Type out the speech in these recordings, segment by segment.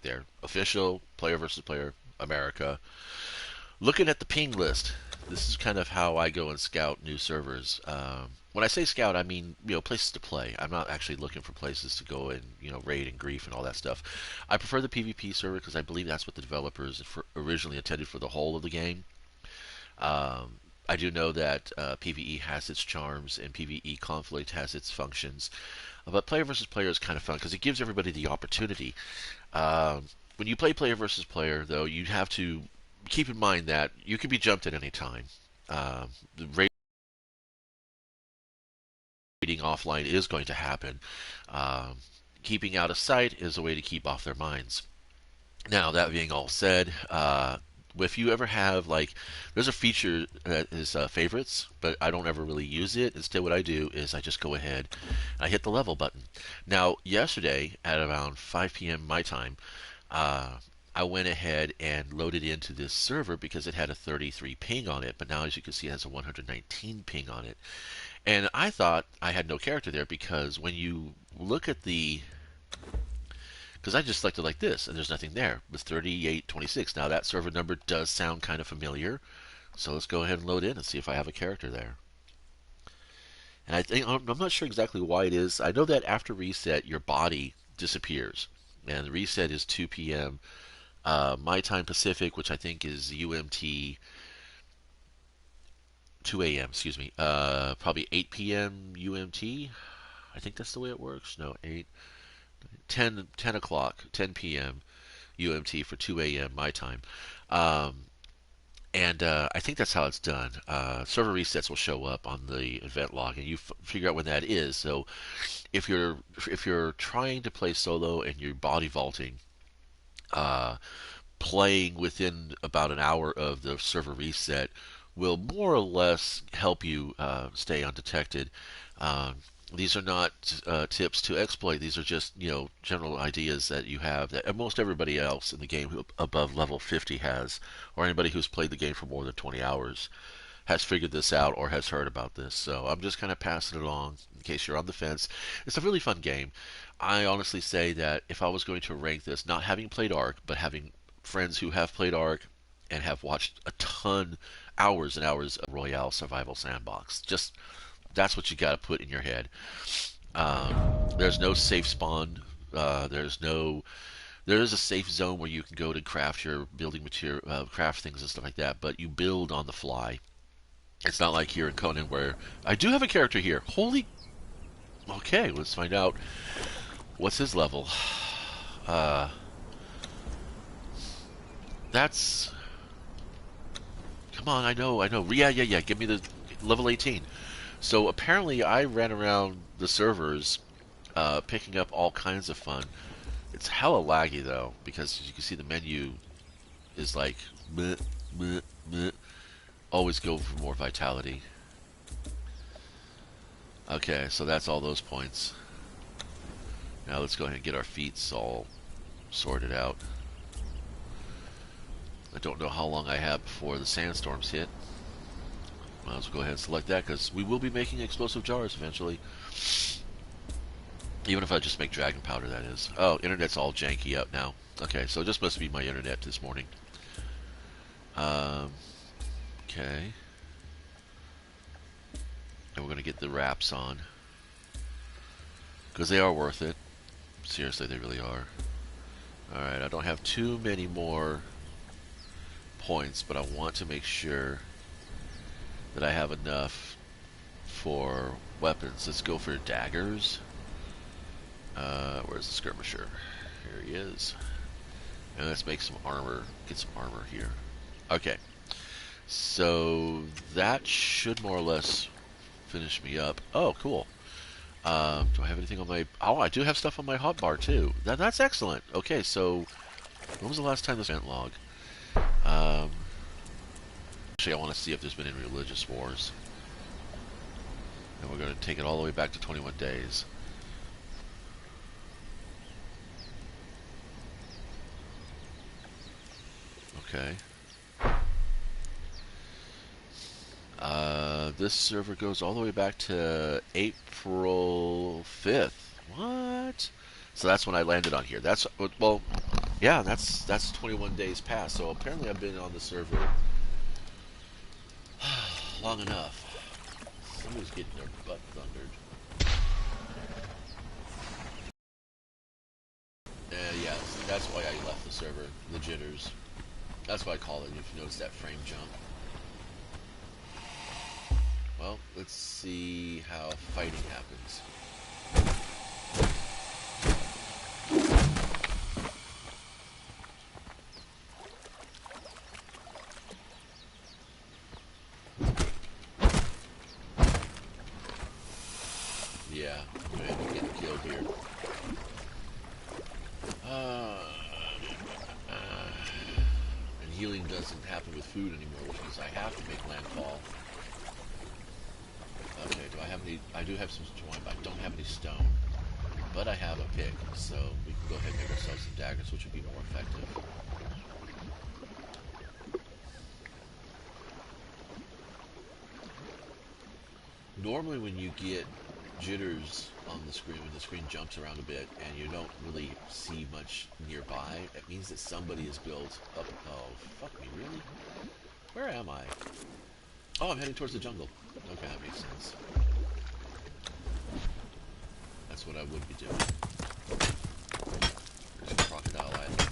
there. Official, player versus player, America. Looking at the ping list, this is kind of how I go and scout new servers. When I say scout, I mean places to play. I'm not actually looking for places to go and raid and grief and all that stuff. I prefer the PvP server because I believe that's what the developers originally intended for the whole of the game. I do know that PvE has its charms and PvE conflict has its functions, but player versus player is kind of fun because it gives everybody the opportunity. When you play player versus player, though, you have to keep in mind that you can be jumped at any time. The raiding offline is going to happen. Um, Keeping out of sight is a way to keep off their minds. Now, that being all said, if you ever have there's a feature that is favorites, but I don't ever really use it. Instead, what I do is I just go ahead, I hit the level button. Now, yesterday at around 5 p.m. my time, uh, I went ahead and loaded into this server because it had a 33 ping on it, but now as you can see, it has a 119 ping on it. And I thought I had no character there because when you look at the because I just selected like this, and there's nothing there. With 3826. Now that server number does sound kind of familiar, so let's go ahead and load in and see if I have a character there. And I'm not sure exactly why it is. I know that after reset, your body disappears, and the reset is 2 p.m. My time Pacific, which I think is UMT 2 a.m. Excuse me, probably 8 p.m. UMT. I think that's the way it works. No, 8, 10 o'clock, 10 p.m. UMT for 2 a.m. my time. Um, and I think that's how it's done. Server resets will show up on the event log, and you figure out when that is. So if you're trying to play solo and you're body vaulting, uh, playing within about an hour of the server reset will more or less help you stay undetected. Um, these are not tips to exploit. These are just general ideas that you have that most everybody else in the game above level 50 has, or anybody who's played the game for more than 20 hours has figured this out or has heard about this. So I'm just kind of passing it along in case you're on the fence. It's a really fun game. I honestly say that if I was going to rank this, not having played Ark, but having friends who have played Ark and have watched a ton, hours and hours of Royale Survival Sandbox, just that's what you got to put in your head. There's no safe spawn. There's no. There is a safe zone where you can go to craft your building material, craft things and stuff like that. But you build on the fly. It's not like here in Conan where I do have a character here. Holy. Okay, let's find out what's his level. Uh, that's. Come on, I know, I know. Yeah, yeah, yeah. Give me the level 18. So apparently, I ran around the servers, picking up all kinds of fun. It's hella laggy though, because as you can see, the menu is like, meh, meh, meh. Always go for more vitality. Okay, so that's all those points. Now let's go ahead and get our feats all sorted out. I don't know how long I have before the sandstorms hit. Might as well go ahead and select that because we will be making explosive jars eventually. Even if I just make dragon powder, that is. Oh, internet's all janky up now. Okay, so it just must be my internet this morning. Okay. And we're going to get the wraps on. Because they are worth it. Seriously, they really are. Alright, I don't have too many more points, but I want to make sure that I have enough for weapons. Let's go for daggers. Where's the skirmisher? Here he is. And let's make some armor. Get some armor here. Okay. So that should more or less finish me up. Oh, cool. Do I have anything on my... Oh, I do have stuff on my hotbar, too. That's excellent. Okay, so... When was the last time this event log? Actually, I want to see if there's been any religious wars. And we're going to take it all the way back to 21 days. Okay. This server goes all the way back to April 5th. What? So that's when I landed on here. That's, well, Yeah, that's 21 days past. So apparently I've been on the server long enough. Somebody's getting their butt thundered. Yeah, that's why I left the server. The jitters. That's why I call it. If you notice that frame jump. Well, let's see how fighting happens. Yeah, I'm getting killed here. Uh, and healing doesn't happen with food anymore, which means I have to make landfall. Okay, do I have any? I do have some twine, but I don't have any stone. But I have a pick, so we can go ahead and make ourselves some daggers, which would be more effective. Normally when you get jitters on the screen, when the screen jumps around a bit and you don't really see much nearby, it means that somebody is built up. Oh, fuck me, really? Where am I? Oh, I'm heading towards the jungle. Okay, that makes sense. That's what I would be doing. There's Crocodile Island.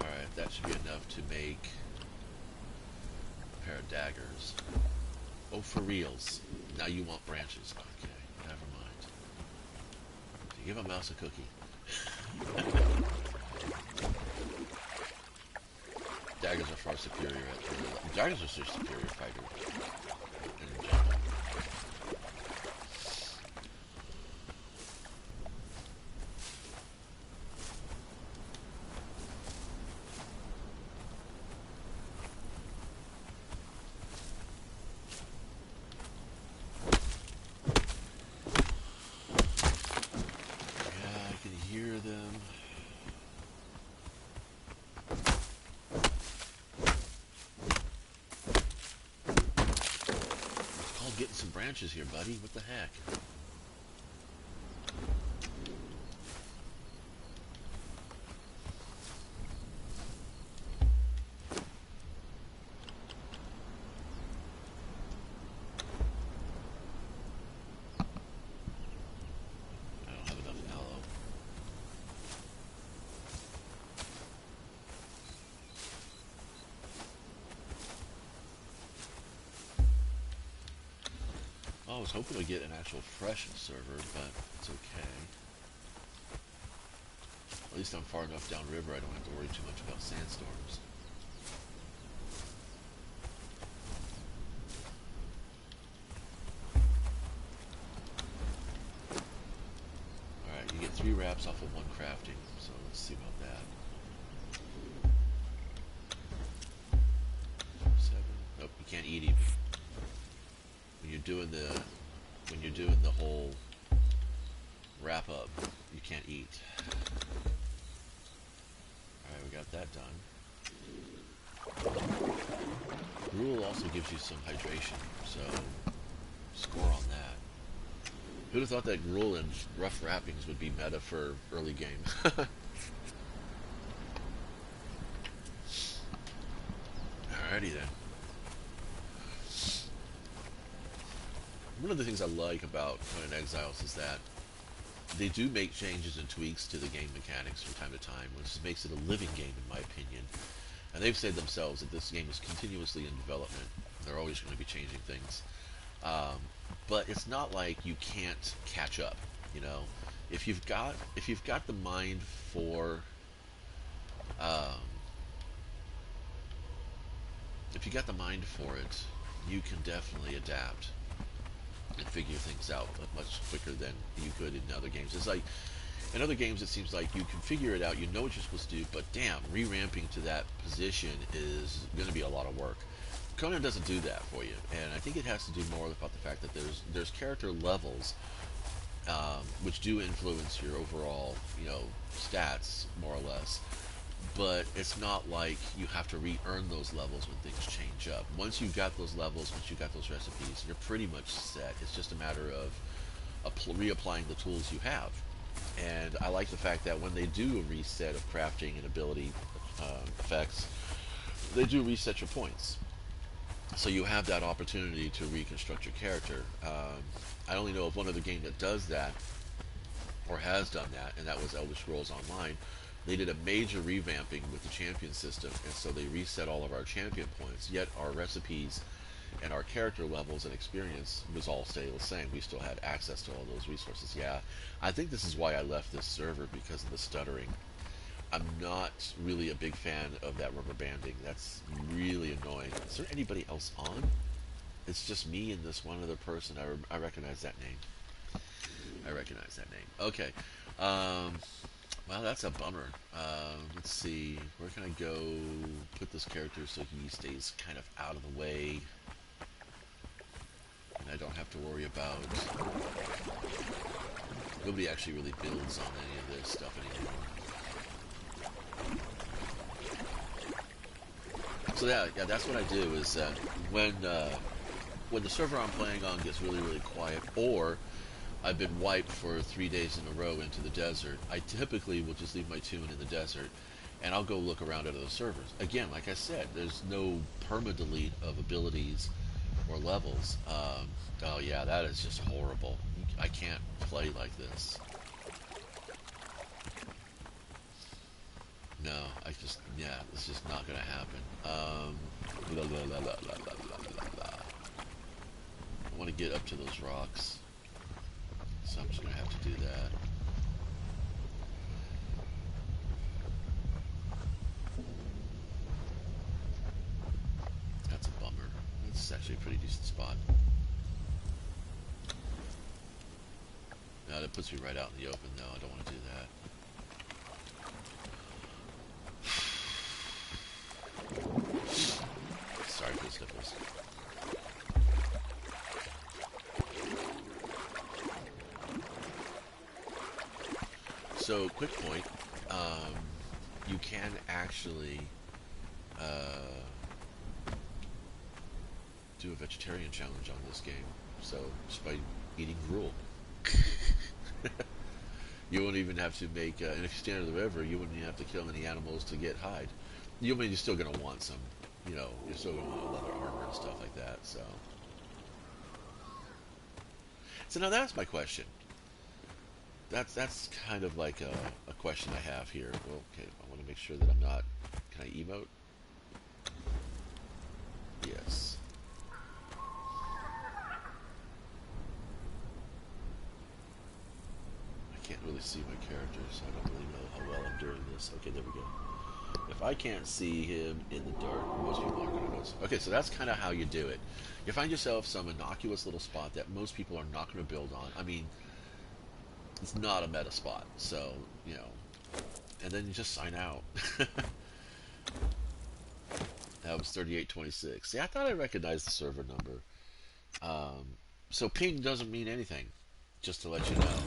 Alright, that should be enough to make a pair of daggers. Oh, for reals. Now you want branches. Okay, never mind. So give a mouse a cookie. Daggers are far superior at daggers are just superior fighter in general. Yeah, I can hear them. It's called getting some branches here, buddy. What the heck? I don't have enough aloe. Oh, I was hoping to get an actual fresh server, but it's okay. At least I'm far enough downriver I don't have to worry too much about sandstorms. Alright, you get 3 wraps off of 1 crafting, so let's see about that. 7. Nope, you can't eat even. When you're doing the whole wrap up, you can't eat. Alright, we got that done. Gruel also gives you some hydration, so score on that. Who'd have thought that gruel and rough wrappings would be meta for early game? Alrighty then. One of the things I like about Conan Exiles is that they do make changes and tweaks to the game mechanics from time to time, which makes it a living game in my opinion. And they've said themselves that this game is continuously in development. They're always going to be changing things. Um, but it's not like you can't catch up. You know, if you've got the mind for um, if you got the mind for it, you can definitely adapt and figure things out much quicker than you could in other games. It's like in other games, it seems like you can figure it out, you know what you're supposed to do, but damn, re-ramping to that position is going to be a lot of work. Conan doesn't do that for you, and I think it has to do more about the fact that there's character levels, which do influence your overall, stats more or less. but it's not like you have to re-earn those levels when things change up. Once you've got those levels, once you've got those recipes, you're pretty much set. It's just a matter of reapplying the tools you have. And I like the fact that when they do a reset of crafting and ability effects, they do reset your points. So you have that opportunity to reconstruct your character. I only know of one other game that does that, or has done that, and that was Elder Scrolls Online. They did a major revamping with the champion system, and so they reset all of our champion points, yet our recipes and our character levels and experience was all stay the same. We still had access to all those resources. Yeah, I think this is why I left this server, because of the stuttering. I'm not really a big fan of that rubber banding. That's really annoying. Is there anybody else on? It's just me and this one other person. I recognize that name. I recognize that name. Okay. Um, well, that's a bummer. Let's see. Where can I go put this character so he stays kind of out of the way? And I don't have to worry about... Nobody actually really builds on any of this stuff anymore. So yeah, that's what I do is when the server I'm playing on gets really quiet, or I've been wiped for 3 days in a row into the desert, I typically will just leave my tune in the desert, and I'll go look around at other servers. Again, like I said, there's no perma-delete of abilities or levels. Oh yeah, that is just horrible. I can't play like this. No, yeah, it's just not gonna happen. La, la, la, la, la, la, la, la. I want to get up to those rocks, so I'm just gonna have to do that. That's a bummer. It's actually a pretty decent spot. No, that puts me right out in the open. No, I don't want to do that. Sorry for the sniffles. So, quick point. Um, you can actually do a vegetarian challenge on this game. So, just by eating gruel. You won't even have to make, and if you stand in the river, you wouldn't even have to kill any animals to get hide. You're still going to want some, you're still going to want leather armor and stuff like that. So now that's my question. That's kind of like a question I have here. Well, okay, I want to make sure that I'm not. Can I emote? Yes. I can't really see my character, so I don't really know how well I'm doing this. Okay, there we go. If I can't see him in the dark, most people aren't going to notice. Okay, so that's kind of how you do it. You find yourself some innocuous little spot that most people are not going to build on. I mean, it's not a meta spot, so, and then you just sign out. That was 3826. See, I thought I recognized the server number. So ping doesn't mean anything, just to let you know.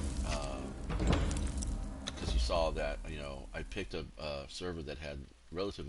Because you saw that, I picked a server that had relatively